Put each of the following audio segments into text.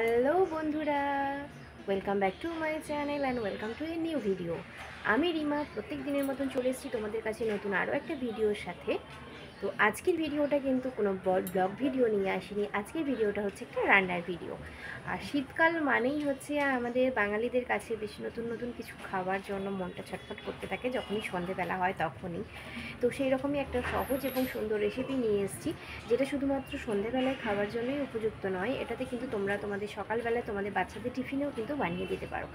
Hello বন্ধুরা, welcome back to my channel and welcome to a new video. আমি রিমা প্রত্যেক দিনের মতন চলে এসেছি তোমাদের কাছে নতুন আরও একটা ভিডিওর সাথে। তো আজকের ভিডিওটা কিন্তু কোনো ব্লগ ভিডিও নিয়ে আসিনি। আজকের ভিডিওটা হচ্ছে একটা রান্নার ভিডিও। আর শীতকাল মানেই হচ্ছে আমাদের বাঙালিদের কাছে বেশি নতুন নতুন কিছু খাওয়ার জন্য মনটা ছটফট করতে থাকে যখনই সন্ধেবেলা হয় তখনই। তো সেই রকমই একটা সহজ এবং সুন্দর রেসিপি নিয়ে এসেছি, যেটা শুধুমাত্র সন্ধেবেলায় খাওয়ার জন্যই উপযুক্ত নয়, এটাতে কিন্তু তোমরা তোমাদের সকালবেলায় তোমাদের বাচ্চাদের টিফিনেও কিন্তু বানিয়ে দিতে পারো।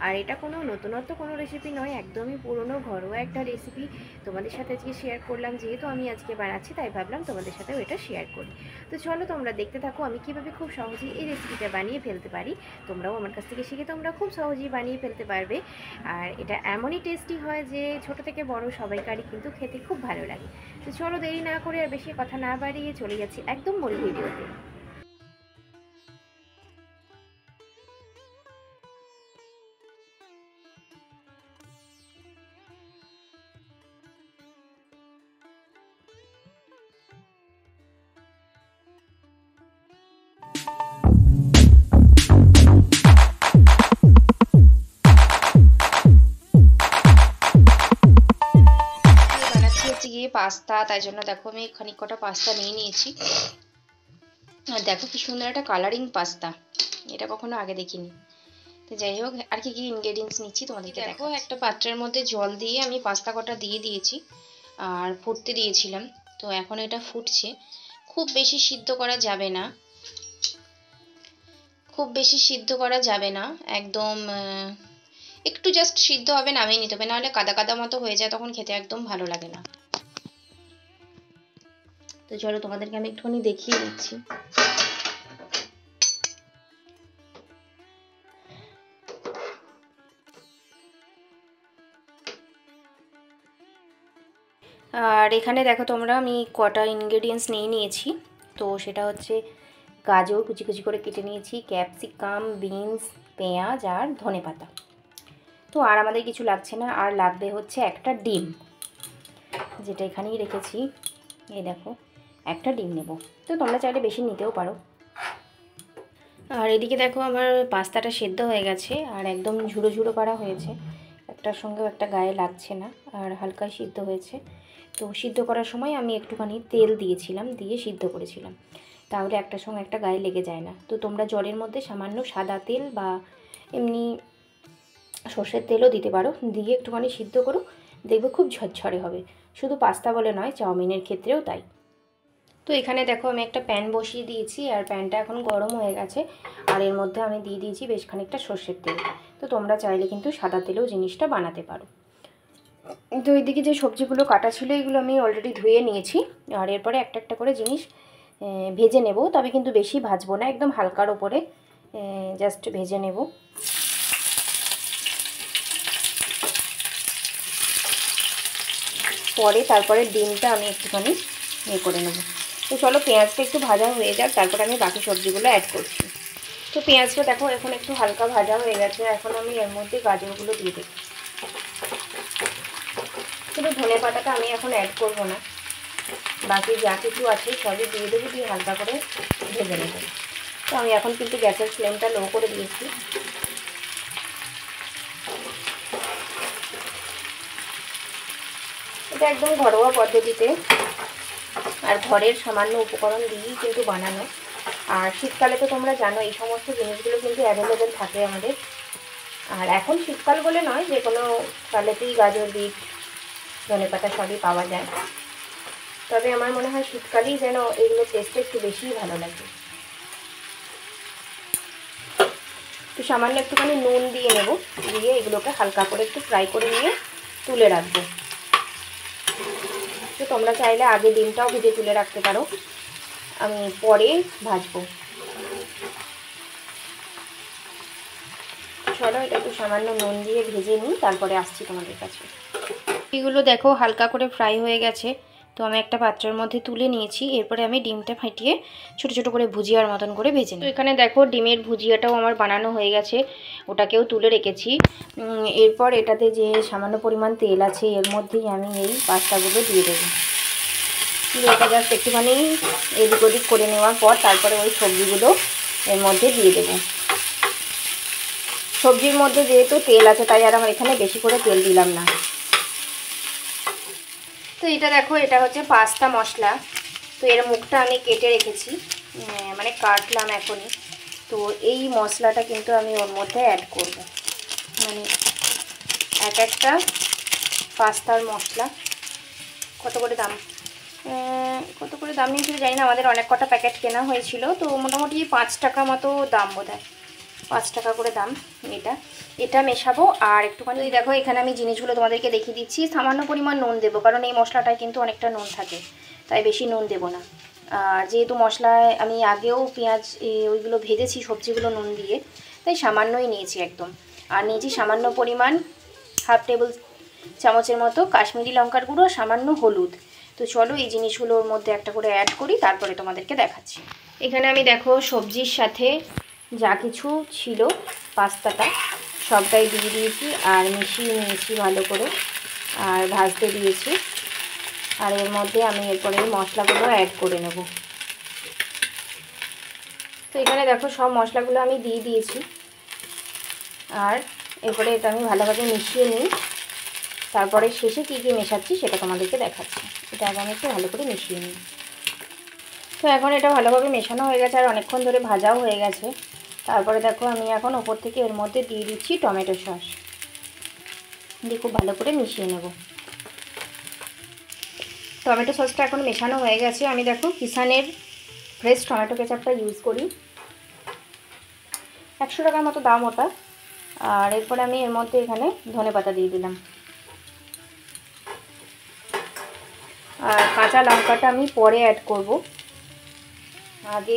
আর এটা কোনো নতুনত্ব কোনো রেসিপি নয়, একদমই পুরনো ঘরোয়া একটা রেসিপি তোমাদের সাথে আজকে শেয়ার করলাম। যেহেতু আমি আজকে বানাচ্ছি তাই ভাবলাম তোমাদের সাথেও এটা শেয়ার করি। তো চলো তোমরা দেখতে থাকো আমি কীভাবে খুব সহজেই এই রেসিপিটা বানিয়ে ফেলতে পারি। তোমরাও আমার কাছ থেকে শিখে তোমরা খুব সহজেই বানিয়ে ফেলতে পারবে। আর এটা এমনই টেস্টি হয় যে ছোট থেকে বড় সবাইকারই কিন্তু খেতে খুব ভালো লাগে। তো চলো দেরি না করে আর বেশি কথা না বাড়িয়ে চলে যাচ্ছি একদম মূল ভিডিওতে। গিয়ে পাস্তা, তাই জন্য দেখো আমি খানিক কটা পাস্তা নিয়ে নিয়েছি। আর দেখো কি সুন্দর একটা কালারিং পাস্তা, এটা কখনো আগে দেখিনি। তো যাই হোক, আর কি কি ইনগ্রেডিয়েন্টস নিচ্ছি তোমাদেরকে দেখো। একটা পাত্রের মধ্যে জল দিয়ে আমি পাস্তা কটা দিয়ে দিয়েছি আর ফুটতে দিয়েছিলাম। তো এখন এটা ফুটছে। খুব বেশি সিদ্ধ করা যাবে না, একদম একটু জাস্ট সিদ্ধ হবে, নামিয়ে নিতে হবে, নাহলে কাদা কাদা মতো হয়ে যায়, তখন খেতে একদম ভালো লাগে না। তো চলো তোমাদেরকে আমি একটুখানি দেখিয়ে দিচ্ছি। আর এখানে দেখো তোমরা আমি কটা ইনগ্রেডিয়েন্টস নিয়ে নিয়েছি। তো সেটা হচ্ছে গাজর কুচি কুচি করে কেটে নিয়েছি, ক্যাপসিকাম, বিনস, পেঁয়াজ আর ধনেপাতা। তো আর আমাদের কিছু লাগছে না, আর লাগবে হচ্ছে একটা ডিম, যেটা এখানেই রেখেছি। এই দেখো, একটা ডিম নেব। তো তোমরা চাইলে বেশি নিতেও পারো। আর এদিকে দেখো আমার পাস্তাটা সেদ্ধ হয়ে গেছে আর একদম ঝুড়ো ঝুড়ো করা হয়েছে, একটার সঙ্গেও একটা গায়ে লাগছে না, আর হালকা সিদ্ধ হয়েছে। তো সিদ্ধ করার সময় আমি একটুখানি তেল দিয়েছিলাম, দিয়ে সিদ্ধ করেছিলাম, তাহলে একটার সঙ্গে একটা গায়ে লেগে যায় না। তো তোমরা জলের মধ্যে সামান্য সাদা তেল বা এমনি সর্ষের তেলও দিতে পারো, দিয়ে একটুখানি সিদ্ধ করো, দেখবে খুব ঝরঝরে হবে। শুধু পাস্তা বলে নয়, চাউমিনের ক্ষেত্রেও তাই। তো এখানে দেখো আমি একটা প্যান বসিয়ে দিয়েছি, আর প্যানটা এখন গরম হয়ে গেছে, আর এর মধ্যে আমি দিয়ে দিয়েছি বেশ খানিকটা সর্ষের তেল। তো তোমরা চাইলে কিন্তু সাদা তেলেও জিনিসটা বানাতে পারো। তো এইদিকে যে সবজিগুলো কাটা ছিল এগুলো আমি অলরেডি ধুয়ে নিয়েছি, আর এরপরে একটা একটা করে জিনিস ভেজে নেব, তবে কিন্তু বেশি ভাজবো না, একদম হালকার ওপরে জাস্ট ভেজে নেব। পরে তারপরে ডিমটা আমি একটুখানি করে নেব। তো চলো পেঁয়াজটা একটু ভাজা হয়ে যাক, তারপরে আমি বাকি সবজিগুলো অ্যাড করছি। তো পেঁয়াজটা দেখো এখন একটু হালকা ভাজা হয়ে গেছে, এখন আমি এর মধ্যে গাজরগুলো দিয়ে দেব। শুধু ধনে পাতাটা আমি এখন অ্যাড করব না, বাকি যা কিছু আছে সবই দিয়ে দেবো, দিয়ে হালকা করে ভেজে নেব। তো আমি এখন কিন্তু গ্যাসের ফ্লেমটা লো করে দিয়েছি। এটা একদম ঘরোয়া পদ্ধতিতে আর ঘরের সামান্য উপকরণ দিয়েই কিন্তু বানানো। আর শীতকালে তো তোমরা জানো এই সমস্ত জিনিসগুলো কিন্তু অ্যাভেলেবেল থাকে আমাদের। আর এখন শীতকাল বলে নয়, যে কোনো কালেতেই গাজর, বিট, ধনেপাতা সবই পাওয়া যায়। তবে আমার মনে হয় শীতকালেই যেন এগুলো টেস্টে একটু বেশিই ভালো লাগে। তো সামান্য একটুখানি নুন দিয়ে নেব, দিয়ে এগুলোকে হালকা করে একটু ফ্রাই করে নিয়ে তুলে রাখবো। তো তোমরা চাইলে আগে ডিমটাও ভেজে তুলে রাখতে পারো, আমি পরে ভাজবো। চলো এটা একটু সামান্য নুন দিয়ে ভেজে নিই, তারপরে আসছি তোমাদের কাছে। এগুলো দেখো হালকা করে ফ্রাই হয়ে গেছে, তো আমি একটা পাত্রের মধ্যে তুলে নিয়েছি। এরপরে আমি ডিমটা ফাটিয়ে ছোট ছোট করে ভুজিয়ার মতন করে ভেজে নিই। তো এখানে দেখো ডিমের ভুজিয়াটাও আমার বানানো হয়ে গেছে, ওটাকেও তুলে রেখেছি। এরপর এটাতে যে সামান্য পরিমাণ তেল আছে এর মধ্যেই আমি এই পাস্তাগুলো দিয়ে দেবো। এটা জাস্ট একটুখানি এদিক ওদিক করে নেওয়ার পর তারপরে ওই সবজিগুলো এর মধ্যে দিয়ে দেবো। সবজির মধ্যে যেহেতু তেল আছে তাই আর আমার এখানে বেশি করে তেল দিলাম না। তো এটা দেখো, এটা হচ্ছে পাস্তা মশলা। তো এর মুখটা আমি কেটে রেখেছি, মানে কাটলাম এখনই। তো এই মশলাটা কিন্তু আমি ওর মধ্যে অ্যাড করব, মানে এক একটা পাস্তার মশলা। কত করে দাম নিয়েছিল জানি না, আমাদের অনেক কটা প্যাকেট কেনা হয়েছিল, তো মোটামুটি 5 টাকা মতো দাম বোধহয়, 5 টাকা করে দাম। এটা মেশাবো। আর একটুখানি দেখো, এখানে আমি জিনিসগুলো তোমাদেরকে দেখিয়ে দিচ্ছি। সামান্য পরিমাণ নুন দেবো, কারণ এই মশলাটায় কিন্তু অনেকটা নুন থাকে, তাই বেশি নুন দেবো না। আর যেহেতু মশলায় আমি আগেও পেঁয়াজ ওইগুলো ভেজেছি সবজিগুলো নুন দিয়ে, তাই সামান্যই নিয়েছি একদম। আর নিয়েছি সামান্য পরিমাণ 1/2 টেবিল চামচের মতো কাশ্মীরি লঙ্কার গুঁড়ো, সামান্য হলুদ। তো চলো এই জিনিসগুলোর মধ্যে একটা করে অ্যাড করি, তারপরে তোমাদেরকে দেখাচ্ছি। এখানে আমি দেখো সবজির সাথে যা কিছু ছিল পাস্তাটা সবটাই দিয়ে দিয়েছি আর মিশিয়ে নিয়েছি ভালো করে, আর ভাজতে দিয়েছি। আর এর মধ্যে আমি এরপরে মশলাগুলো অ্যাড করে নেব। তো এখানে দেখো সব মশলাগুলো আমি দিয়ে দিয়েছি, আর এরপরে এটা আমি ভালোভাবে মিশিয়ে নিই। তারপরে শেষে কী কী মেশাচ্ছি সেটা তোমাদেরকে দেখাচ্ছি। এটা আগে আমি একটু ভালো করে মিশিয়ে নিই। তো এখন এটা ভালোভাবে মেশানো হয়ে গেছে আর অনেকক্ষণ ধরে ভাজাও হয়ে গেছে। তারপরে দেখো আমি এখন ওপর থেকে এর মধ্যে দিয়ে দিচ্ছি টমেটো সস, দিয়ে খুব ভালো করে মিশিয়ে নেব। টমেটো সসটা এখন মেশানো হয়ে গেছে। আমি দেখো কিষানের ফ্রেশ টমেটো কেচাপটা ইউজ করি, 100 টাকার মতো দাম ওটা। আর এরপরে আমি এর মধ্যে এখানে ধনেপাতা দিয়ে দিলাম। আর কাঁচা লঙ্কাটা আমি পরে অ্যাড করব, আগে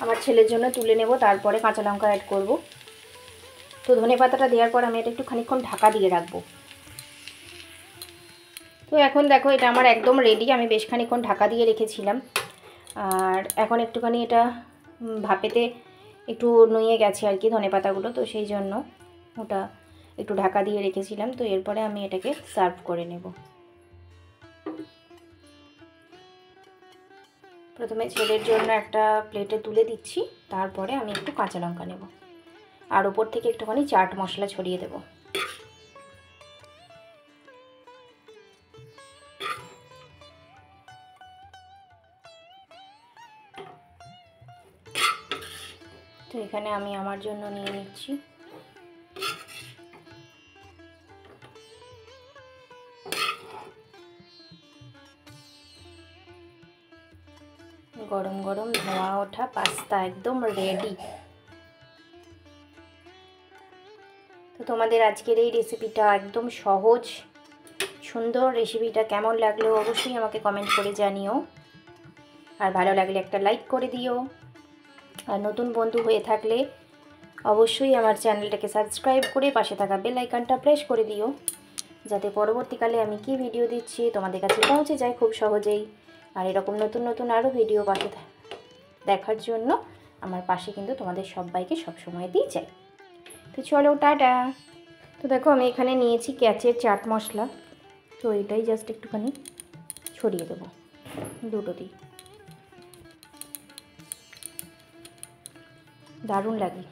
আমার ছেলের জন্য তুলে নেব, তারপরে কাঁচা লঙ্কা অ্যাড করব। তো ধনেপাতাটা দেওয়ার পর আমি এটা একটু খানিকক্ষণ ঢাকা দিয়ে রাখবো। তো এখন দেখো এটা আমার একদম রেডি। আমি বেশ খানিকক্ষণ ঢাকা দিয়ে রেখেছিলাম, আর এখন একটুখানি এটা ভাপেতে একটু নুয়ে গেছে আর কি ধনেপাতাগুলো, তো সেই জন্য ওটা একটু ঢাকা দিয়ে রেখেছিলাম। তো এরপরে আমি এটাকে সার্ভ করে নেব। প্রথমে ছেলের জন্য একটা প্লেটে তুলে দিচ্ছি, তারপরে আমি একটু কাঁচা লঙ্কা নেব, আর ওপর থেকে একটুখানি চাট মশলা ছড়িয়ে দেব। তো এখানে আমি আমার জন্য নিয়ে নিচ্ছি। গরম গরম ধোয়া ওঠা পাস্তা একদম রেডি। তো তোমাদের আজকের এই রেসিপিটা একদম সহজ সুন্দর রেসিপিটা কেমন লাগলো অবশ্যই আমাকে কমেন্ট করে জানিও, আর ভালো লাগলে একটা লাইক করে দিও। আর নতুন বন্ধু হয়ে থাকলে অবশ্যই আমার চ্যানেলটাকে সাবস্ক্রাইব করে পাশে থাকা বেল আইকনটা প্রেস করে দিও, যাতে পরবর্তীকালে আমি কি ভিডিও দিচ্ছি তোমাদের কাছে পৌঁছে যায় খুব সহজেই। আর এরকম নতুন নতুন আরও ভিডিও পাশে দেখার জন্য আমার পাশে কিন্তু তোমাদের সবাইকে সবসময় দিয়ে যাই। তো চলো টাটা। তো দেখো আমি এখানে নিয়েছি ক্যাচের চাট মশলা, তো এটাই জাস্ট একটুখানি ছড়িয়ে দেবো দুটো দিই, দারুণ লাগে।